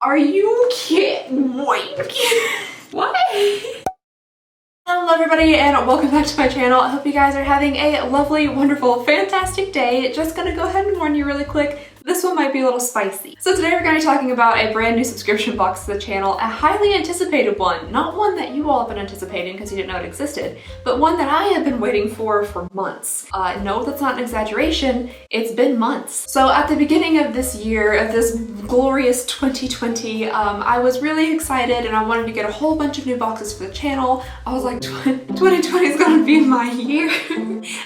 Are you kidding? Wait. What? Hello everybody and welcome back to my channel. I hope you guys are having a lovely, wonderful, fantastic day. Just gonna go ahead and warn you really quick. This one might be a little spicy. So today we're going to be talking about a brand new subscription box to the channel, a highly anticipated one. Not one that you all have been anticipating because you didn't know it existed, but one that I have been waiting for months. No, that's not an exaggeration. It's been months. So at the beginning of this year, of this glorious 2020, I was really excited and I wanted to get a whole bunch of new boxes for the channel. I was like, 2020 is gonna be my year.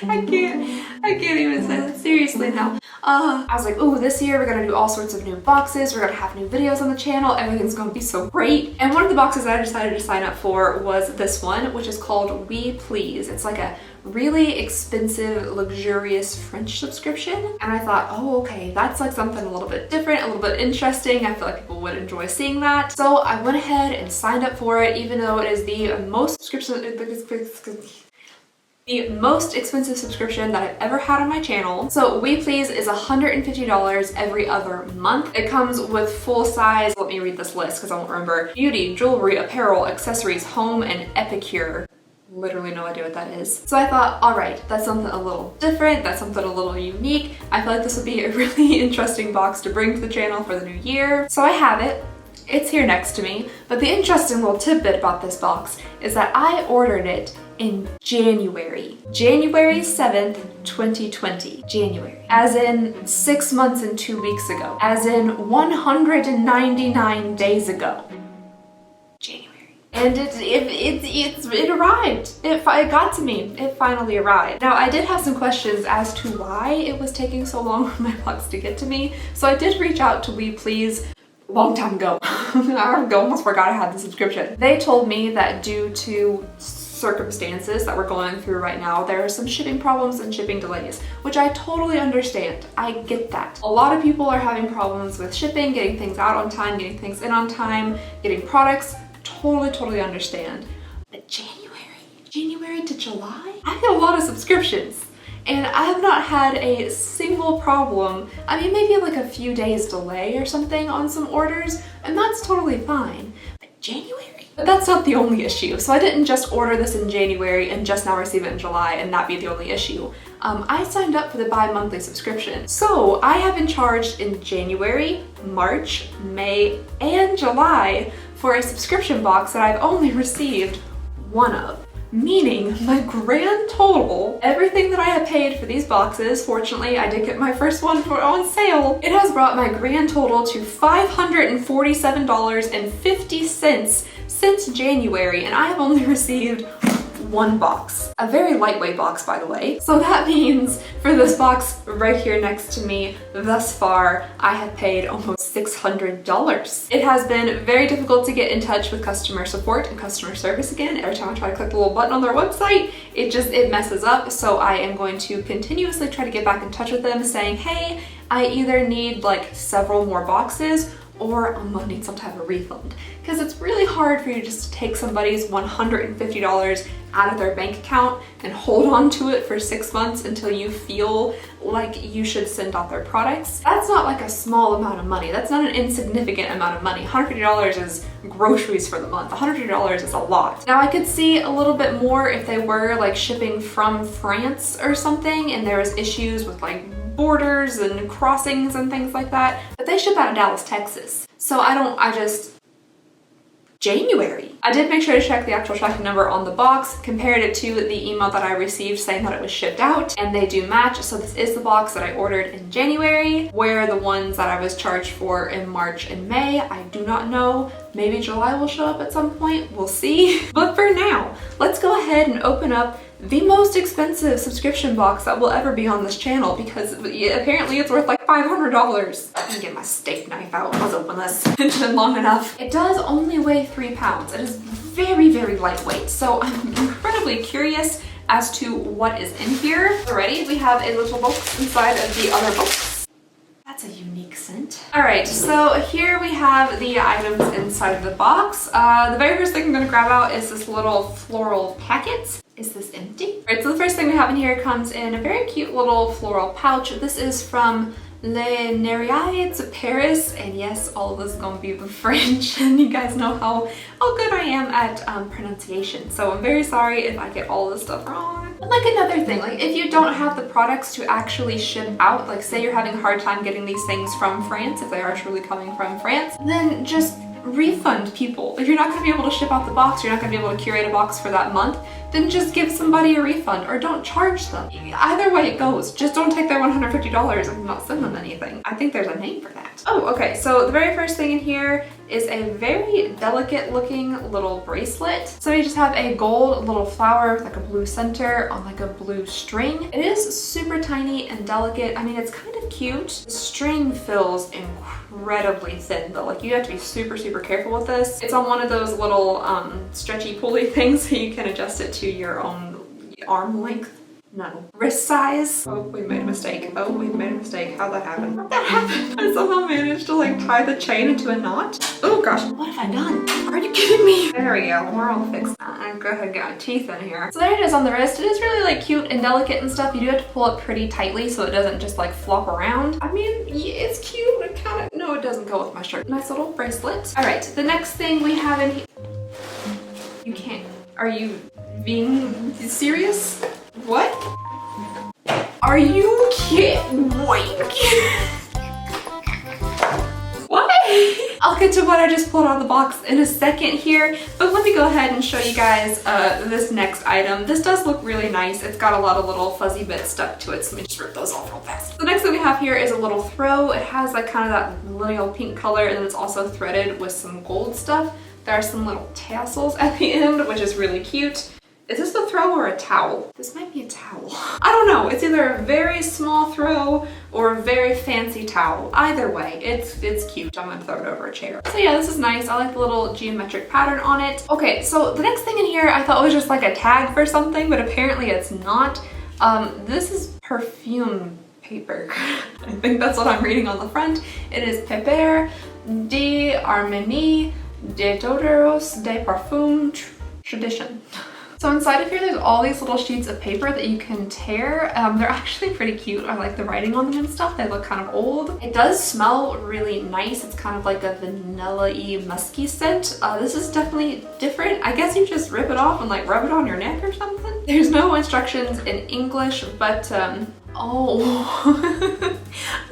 I can't even say that seriously now. I was like, ooh, this year we're gonna do all sorts of new boxes, we're gonna have new videos on the channel, everything's gonna be so great. And one of the boxes that I decided to sign up for was this one, which is called We Please. It's like a really expensive, luxurious French subscription. And I thought, oh, okay, that's like something a little bit different, a little bit interesting. I feel like people would enjoy seeing that. So I went ahead and signed up for it, even though it is the most expensive subscription that I've ever had on my channel. So We Please is $150 every other month. It comes with full size, let me read this list because I won't remember, beauty, jewelry, apparel, accessories, home, and epicure. Literally no idea what that is. So I thought, all right, that's something a little different, that's something a little unique. I feel like this would be a really interesting box to bring to the channel for the new year. So I have it. It's here next to me. But the interesting little tidbit about this box is that I ordered it in January 7th, 2020. January. As in 6 months and 2 weeks ago. As in 199 days ago. January. And it arrived. It got to me. It finally arrived. Now, I did have some questions as to why it was taking so long for my box to get to me. So I did reach out to We Please a long time ago. I almost forgot I had the subscription. They told me that due to circumstances that we're going through right now, there are some shipping problems and shipping delays, which I totally understand. I get that. A lot of people are having problems with shipping, getting things out on time, getting things in on time, getting products. Totally understand. But January to July? I get a lot of subscriptions and I have not had a single problem. I mean, maybe like a few days delay or something on some orders, and that's totally fine. But January? But that's not the only issue. So I didn't just order this in January and just now receive it in July and that be the only issue. I signed up for the bi-monthly subscription. So I have been charged in January, March, May, and July for a subscription box that I've only received one of. Meaning my grand total, everything that I have paid for these boxes, fortunately I did get my first one on sale, it has brought my grand total to $547.50 since January, and I have only received one box. A very lightweight box, by the way. So that means for this box right here next to me, thus far, I have paid almost $600. It has been very difficult to get in touch with customer support and customer service again. Every time I try to click the little button on their website, it messes up. So I am going to continuously try to get back in touch with them saying, hey, I either need like several more boxes or I'm gonna need some type of refund. Because it's really hard for you just to take somebody's $150 out of their bank account and hold on to it for 6 months until you feel like you should send out their products. That's not like a small amount of money. That's not an insignificant amount of money. $150 is groceries for the month. $150 is a lot. Now I could see a little bit more if they were like shipping from France or something and there was issues with like borders and crossings and things like that, but they ship out of Dallas, Texas. So January. I did make sure to check the actual tracking number on the box, compared it to the email that I received saying that it was shipped out, and they do match. So this is the box that I ordered in January, where the ones that I was charged for in March and May, I do not know. Maybe July will show up at some point, we'll see. But for now, let's go ahead and open up the most expensive subscription box that will ever be on this channel, because apparently it's worth like $500. I can get my steak knife out. Let's open this. It's been long enough. It does only weigh 3 pounds. It is very lightweight. So I'm incredibly curious as to what is in here. Already, we have a little box inside of the other box. That's a unique scent. All right, so here we have the items inside of the box. The very first thing I'm gonna grab out is this little floral packet. Is this empty? All right, so the first thing we have in here comes in a very cute little floral pouch. This is from Les Nereides Paris, and yes, all of this is gonna be in French, and you guys know how good I am at pronunciation, so I'm very sorry if I get all this stuff wrong. But like another thing, like if you don't have the products to actually ship out, like say you're having a hard time getting these things from France, if they are truly coming from France, then just refund people. If you're not going to be able to ship out the box, you're not going to be able to curate a box for that month, then just give somebody a refund or don't charge them. Either way it goes, just don't take their $150 and not send them anything. I think there's a name for that. Oh, okay, so the very first thing in here is a very delicate looking little bracelet. So you just have a gold little flower with like a blue center on like a blue string. It is super tiny and delicate. I mean, it's kind of cute. The string feels incredibly thin though. Like you have to be super, super careful with this. It's on one of those little stretchy pulley things so you can adjust it to your own arm length. No. Wrist size. Oh, we made a mistake. Oh, we made a mistake. How'd that happen? How'd that happen? I somehow managed to like tie the chain into a knot. Oh gosh, what have I done? Are you kidding me? There we go, we're all fixed now. I'm gonna go ahead and get my teeth in here. So there it is on the wrist. It is really like cute and delicate and stuff. You do have to pull it pretty tightly so it doesn't just like flop around. I mean, yeah, it's cute. It kind of, no, it doesn't go with my shirt. Nice little bracelet. All right, the next thing we have in here. You can't, are you being serious? What? Are you kidding? Wait. What? I'll get to what I just pulled out of the box in a second here, but let me go ahead and show you guys this next item. This does look really nice. It's got a lot of little fuzzy bits stuck to it, so let me just rip those off real fast. The next thing we have here is a little throw. It has like kind of that millennial pink color, and then it's also threaded with some gold stuff. There are some little tassels at the end, which is really cute. Is this the throw or a towel? This might be a towel. I don't know. It's either a very small throw or a very fancy towel. Either way, it's cute. I'm gonna throw it over a chair. So yeah, this is nice. I like the little geometric pattern on it. Okay, so the next thing in here I thought was just like a tag for something, but apparently it's not. This is perfume paper. I think that's what I'm reading on the front. It is Paper d'Arménie de Toderos de Parfum Tradition. So inside of here, there's all these little sheets of paper that you can tear. They're actually pretty cute. I like the writing on them and stuff. They look kind of old. It does smell really nice. It's kind of like a vanilla-y musky scent. This is definitely different. I guess you just rip it off and like rub it on your neck or something. There's no instructions in English, but oh,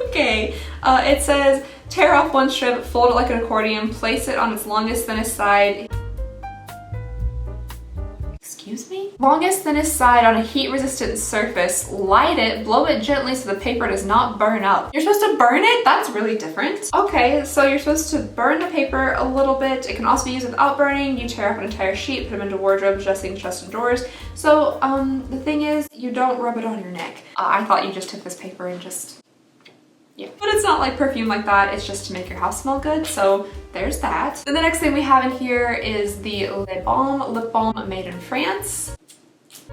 okay. It says, tear off one strip, fold it like an accordion, place it on its longest, thinnest side. Excuse me? Longest, thinnest side on a heat-resistant surface, light it, blow it gently so the paper does not burn up. You're supposed to burn it? That's really different. Okay, so you're supposed to burn the paper a little bit. It can also be used without burning. You tear off an entire sheet, put them into wardrobes, dressings, chests, and drawers. So the thing is, you don't rub it on your neck. I thought you just took this paper and just... yeah. But it's not like perfume like that, it's just to make your house smell good, so there's that. Then the next thing we have in here is the Balm lip balm made in France.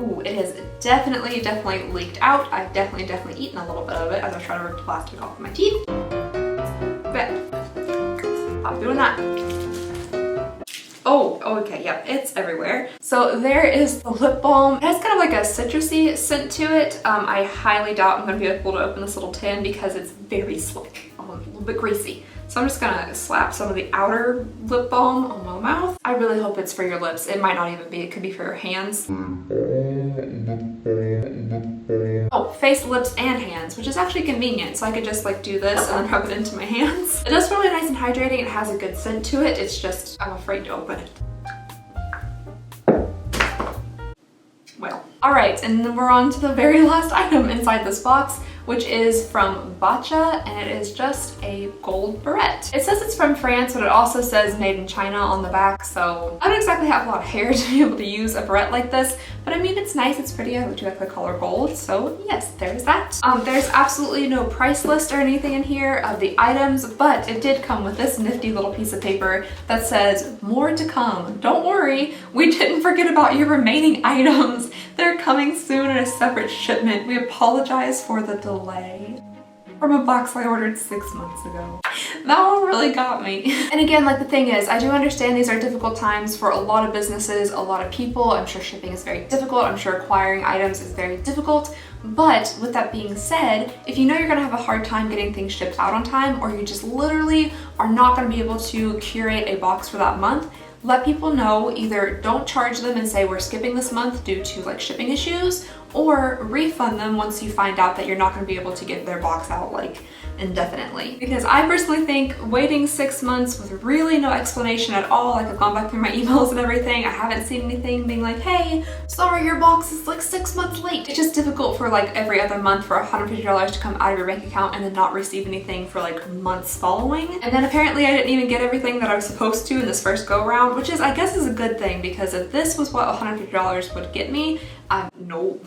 Ooh, it has definitely leaked out. I've definitely eaten a little bit of it as I try to rip the plastic off of my teeth. But stop doing that. Oh, okay, yep, it's everywhere. So there is the lip balm. It has kind of like a citrusy scent to it. I highly doubt I'm gonna be able to open this little tin because it's very slick, a little bit greasy. So I'm just gonna slap some of the outer lip balm on my mouth. I really hope it's for your lips. It might not even be, it could be for your hands. Oh, face, lips, and hands, which is actually convenient. So I could just like do this and then rub it into my hands. It does feel really nice and hydrating. It has a good scent to it. It's just, I'm afraid to open it. Well, all right, and then we're on to the very last item inside this box, which is from Bacha, and it is just a gold barrette. It says it's from France, but it also says made in China on the back, so I don't exactly have a lot of hair to be able to use a barrette like this, but I mean, it's nice, it's pretty, I do like the color gold, so yes, there's that. There's absolutely no price list or anything in here of the items, but it did come with this nifty little piece of paper that says, more to come. Don't worry, we didn't forget about your remaining items. They're coming soon in a separate shipment. We apologize for the delay. From a box I ordered 6 months ago. That one really got me. And again, like the thing is, I do understand these are difficult times for a lot of businesses, a lot of people. I'm sure shipping is very difficult. I'm sure acquiring items is very difficult. But with that being said, if you know you're gonna have a hard time getting things shipped out on time, or you just literally are not gonna be able to curate a box for that month, let people know. Either don't charge them and say we're skipping this month due to like shipping issues, or refund them once you find out that you're not going to be able to get their box out like indefinitely. Because I personally think waiting 6 months with really no explanation at all, like I've gone back through my emails and everything, I haven't seen anything being like, hey, sorry, your box is like 6 months late. It's just difficult for like every other month for $150 to come out of your bank account and then not receive anything for like months following. And then apparently I didn't even get everything that I was supposed to in this first go around, which is, I guess, is a good thing, because if this was what $150 would get me, no.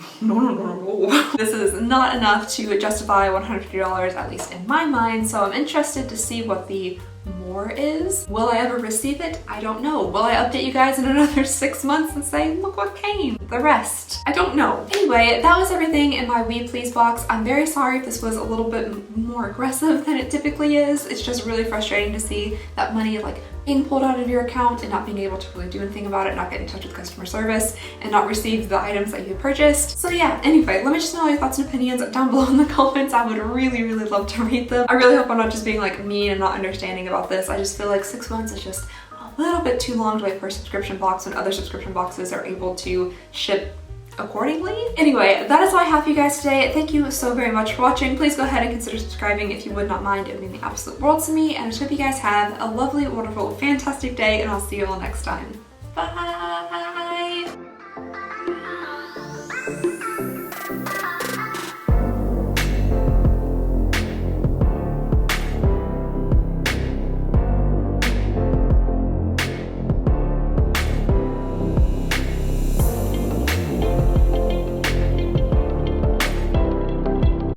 This is not enough to justify $150, at least in my mind, so I'm interested to see what the more is. Will I ever receive it? I don't know. Will I update you guys in another 6 months and say, look what came? The rest, I don't know. Anyway, that was everything in my We Please box. I'm very sorry if this was a little bit more aggressive than it typically is. It's just really frustrating to see that money like being pulled out of your account and not being able to really do anything about it, not get in touch with customer service, and not receive the items that you purchased. So yeah, anyway, let me just know your thoughts and opinions down below in the comments. I would really, really love to read them. I really hope I'm not just being like mean and not understanding about this. I just feel like 6 months is just a little bit too long to wait for a subscription box when other subscription boxes are able to ship accordingly. Anyway, that is all I have for you guys today. Thank you so very much for watching. Please go ahead and consider subscribing if you would not mind. It would mean the absolute world to me, and I just hope you guys have a lovely, wonderful, fantastic day, and I'll see you all next time. Bye!